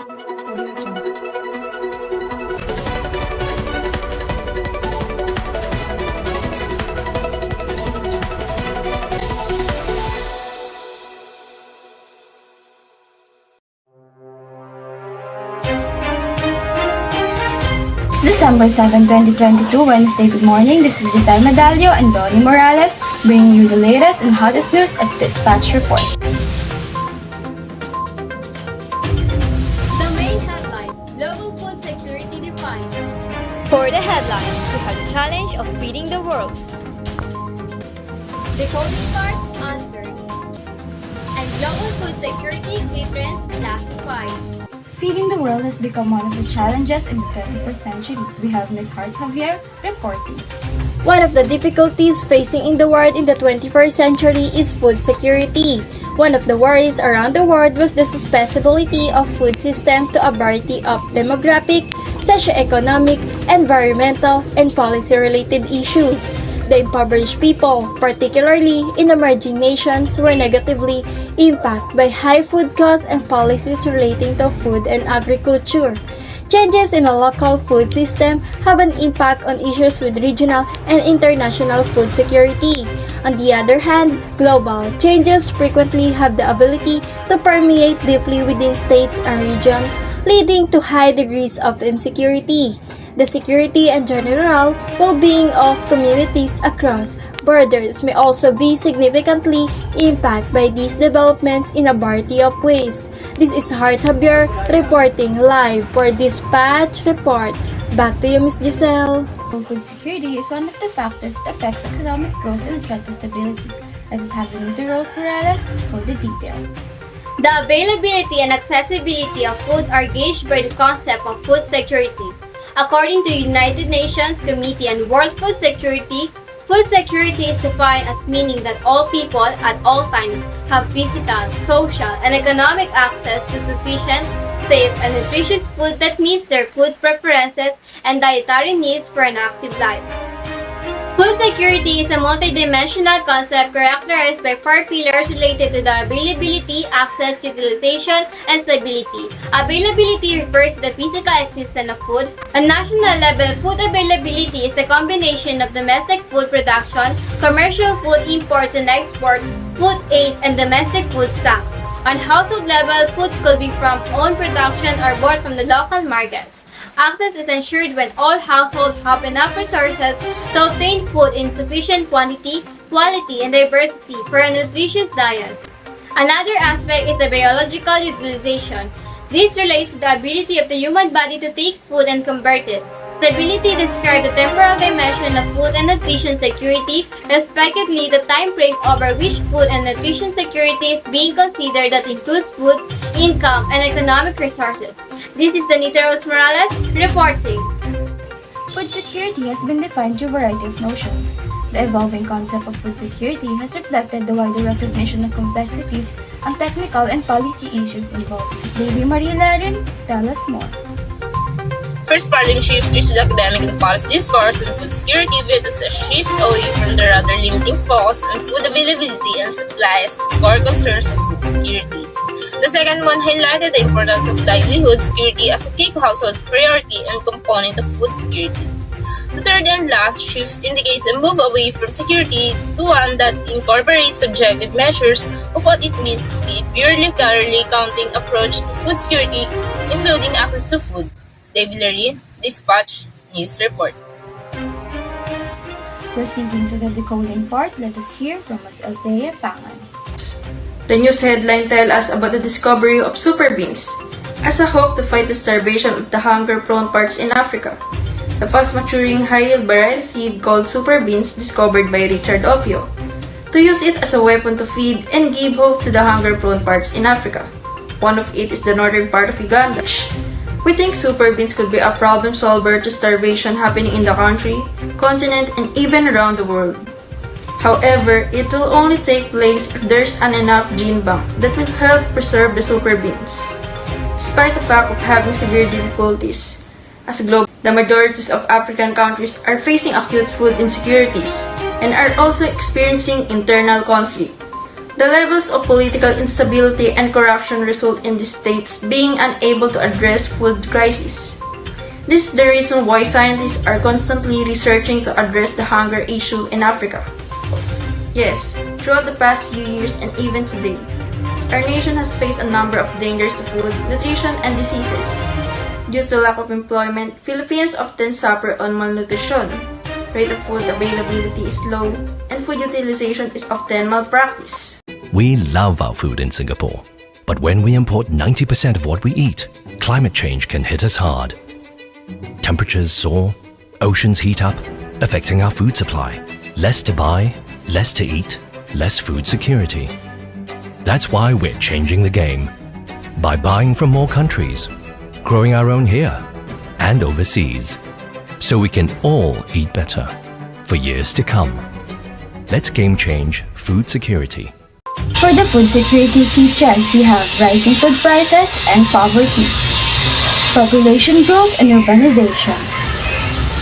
December 7, 2022, Wednesday. Good morning. This is Gessele Medallo and Donita Morales, bringing you the latest and hottest news at Dispatch Report. The main headline, Global Food Security Defined. For the headlines, we have the challenge of feeding the world. Decoding part answered. And Global Food Security Clearance classified. Feeding the world has become one of the challenges in the 21st century. We have Ms. Javier reporting. One of the difficulties facing in the world in the 21st century is food security. One of the worries around the world was the susceptibility of food system to a variety of demographic, socioeconomic, environmental, and policy-related issues. The impoverished people, particularly in emerging nations, were negatively impacted by high food costs and policies relating to food and agriculture. Changes in a local food system have an impact on issues with regional and international food security. On the other hand, global changes frequently have the ability to permeate deeply within states and regions, leading to high degrees of insecurity. The security and general well-being of communities across borders may also be significantly impacted by these developments in a variety of ways. This is Javier reporting live for Dispatch Report. Back to you, Ms. Gessele. Food security is one of the factors that affects economic growth and threat to stability. Let us have Louise Maño for the detail. The availability and accessibility of food are gauged by the concept of food security. According to United Nations Committee on World Food Security is defined as meaning that all people at all times have physical, social, and economic access to sufficient, safe, and nutritious food that meets their food preferences and dietary needs for an active life. Food security is a multidimensional concept characterized by 4 pillars related to the availability, access, utilization, and stability. Availability refers to the physical existence of food. On national level, food availability is a combination of domestic food production, commercial food imports and export, food aid, and domestic food stocks. On household level, food could be from own production or bought from the local markets. Access is ensured when all households have enough resources to obtain food in sufficient quantity, quality, and diversity for a nutritious diet. Another aspect is the biological utilization. This relates to the ability of the human body to take food and convert it. Stability describes the temporal dimension of food and nutrition security, respectively the time frame over which food and nutrition security is being considered that includes food, income, and economic resources. This is Donita Morales reporting. Food security has been defined through a variety of notions. The evolving concept of food security has reflected the wider recognition of complexities and technical and policy issues involved. Davey Lerin, tell us more. First paradigm shift is the academic and policy discourse on food security with a shift away from the rather limiting focus on food availability and supplies to core concerns of food security. The second one highlighted the importance of livelihood security as a key household priority and component of food security. The third and last shift indicates a move away from security to one that incorporates subjective measures of what it means to be a purely calorie counting approach to food security, including access to food. Davey, Lerin, Dispatch News Report. Proceeding to the decoding part, let us hear from Ms. Althea Pangan. The news headline tells us about the discovery of super beans as a hope to fight the starvation of the hunger-prone parts in Africa. The fast-maturing high-yield variety seed called super beans discovered by Richard Opio to use it as a weapon to feed and give hope to the hunger-prone parts in Africa. One of it is the northern part of Uganda. We think super beans could be a problem solver to starvation happening in the country, continent, and even around the world. However, it will only take place if there's an enough gene bank that will help preserve the super beans. Despite the fact of having severe difficulties, as a globe, the majorities of African countries are facing acute food insecurities and are also experiencing internal conflict. The levels of political instability and corruption result in the states being unable to address food crisis. This is the reason why scientists are constantly researching to address the hunger issue in Africa. Yes, throughout the past few years and even today, our nation has faced a number of dangers to food, nutrition, and diseases. Due to lack of employment, Filipinos often suffer on malnutrition. Rate of food availability is low, and food utilization is often malpractice. We love our food in Singapore, but when we import 90% of what we eat, climate change can hit us hard. Temperatures soar, oceans heat up, affecting our food supply. Less to buy, less to eat, less food security. That's why we're changing the game by buying from more countries, growing our own here and overseas, so we can all eat better for years to come. Let's game change food security. For the food security key trends, we have rising food prices and poverty, population growth and urbanization,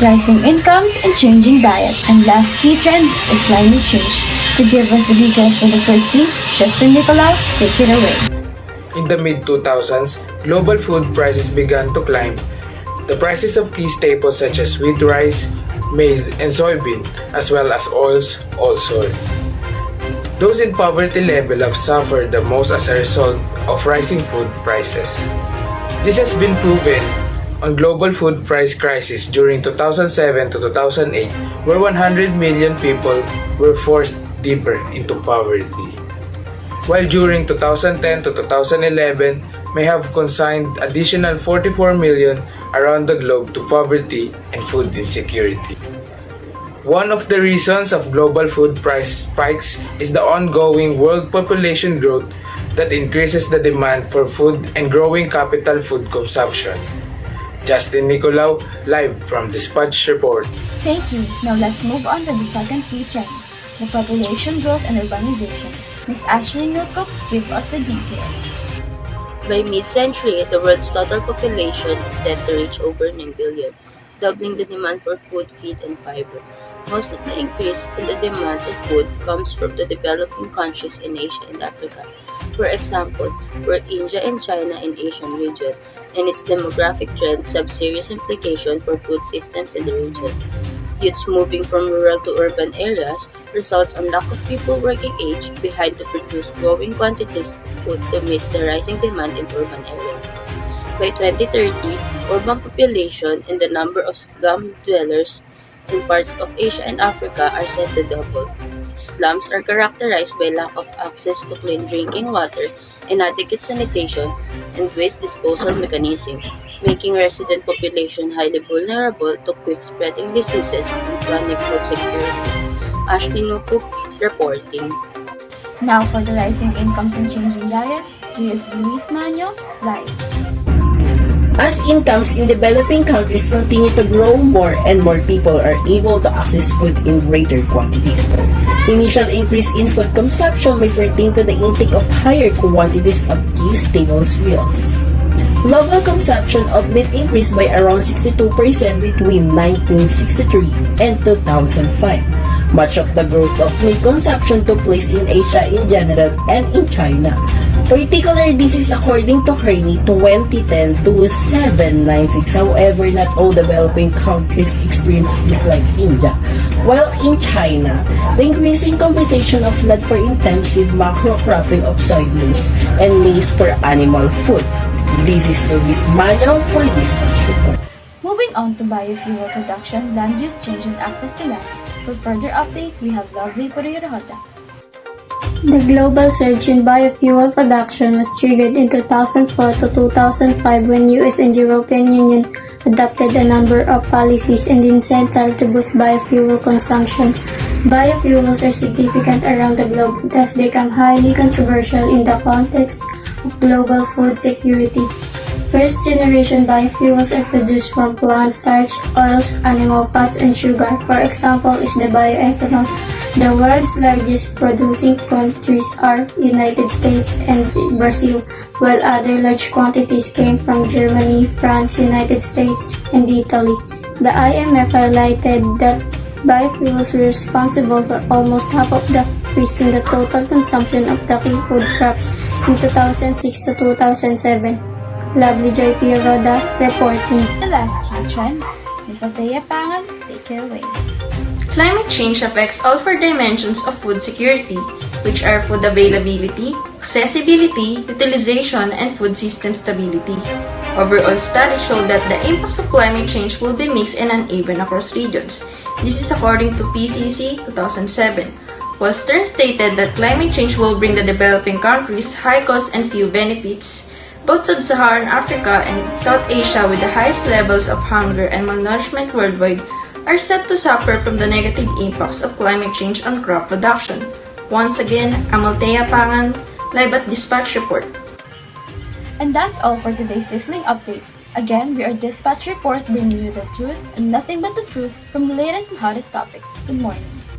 rising incomes and changing diets, and last key trend is climate change. To give us the details for the first key, Justin Nicolau, take it away. In the mid-2000s, global food prices began to climb. The prices of key staples such as wheat rice, maize, and soybean, as well as oils, all soared. Those in poverty level have suffered the most as a result of rising food prices. This has been proven on global food price crisis during 2007 to 2008, where 100 million people were forced deeper into poverty, while during 2010 to 2011 may have consigned additional 44 million around the globe to poverty and food insecurity. One of the reasons of global food price spikes is the ongoing world population growth that increases the demand for food and growing capital food consumption. Justin Nicolau, live from Dispatch Report. Thank you. Now let's move on to the second key trend, the population growth and urbanization. Ms. Ashley Nucup give us the details. By mid-century, the world's total population is set to reach over 9 billion, doubling the demand for food, feed, and fiber. Most of the increase in the demands of food comes from the developing countries in Asia and Africa. For example, where India and China in Asian region, and its demographic trends have serious implications for food systems in the region. Youths moving from rural to urban areas results in lack of people working age behind to produce growing quantities of food to meet the rising demand in urban areas. By 2030, urban population and the number of slum dwellers in parts of Asia and Africa are set to double. Slums are characterized by lack of access to clean drinking water, inadequate sanitation, and waste disposal mechanisms, making resident population highly vulnerable to quick-spreading diseases and chronic food security. Ashley Nucup reporting. Now for the rising incomes and changing diets, here's Louise Maño, live. As incomes in developing countries continue to grow, more and more people are able to access food in greater quantities. Initial increase in food consumption may pertain to the intake of higher quantities of key staples meals. Global consumption of meat increased by around 62% between 1963 and 2005. Much of the growth of meat consumption took place in Asia in general and in China. Particularly, this is according to Kearney 2010 to 796. However, not all developing countries experience this like India. While in China, the increasing compensation of land for intensive macro-cropping of soybeans and maize for animal food. This is Louise Maño for this report. Moving on to biofuel production, land use change and access to land. For further updates, we have lovely Porioroda. The global surge in biofuel production was triggered in 2004 to 2005 when US and European Union adopted a number of policies and incentives to boost biofuel consumption. Biofuels are significant around the globe, thus become highly controversial in the context of global food security. First-generation biofuels are produced from plant starch, oils, animal fats, and sugar. For example, is the bioethanol. The world's largest producing countries are United States and Brazil, while other large quantities came from Germany, France, United States, and Italy. The IMF highlighted that biofuels were responsible for almost half of the increase in the total consumption of the key food crops in 2006 to 2007. Lovely Joy Porioroda reporting. The last key trend, Ms. Althea Pangan, take it away. Climate change affects all four dimensions of food security, which are food availability, accessibility, utilization, and food system stability. Overall studies show that the impacts of climate change will be mixed and uneven across regions. This is according to PCC 2007. While Stern stated that climate change will bring the developing countries high costs and few benefits, both Sub-Saharan Africa and South Asia with the highest levels of hunger and malnourishment worldwide are set to suffer from the negative impacts of climate change on crop production. Once again, I'm Althea Pangan, live at Dispatch Report. And that's all for today's sizzling updates. Again, we are Dispatch Report bringing you the truth and nothing but the truth from the latest and hottest topics. Good morning.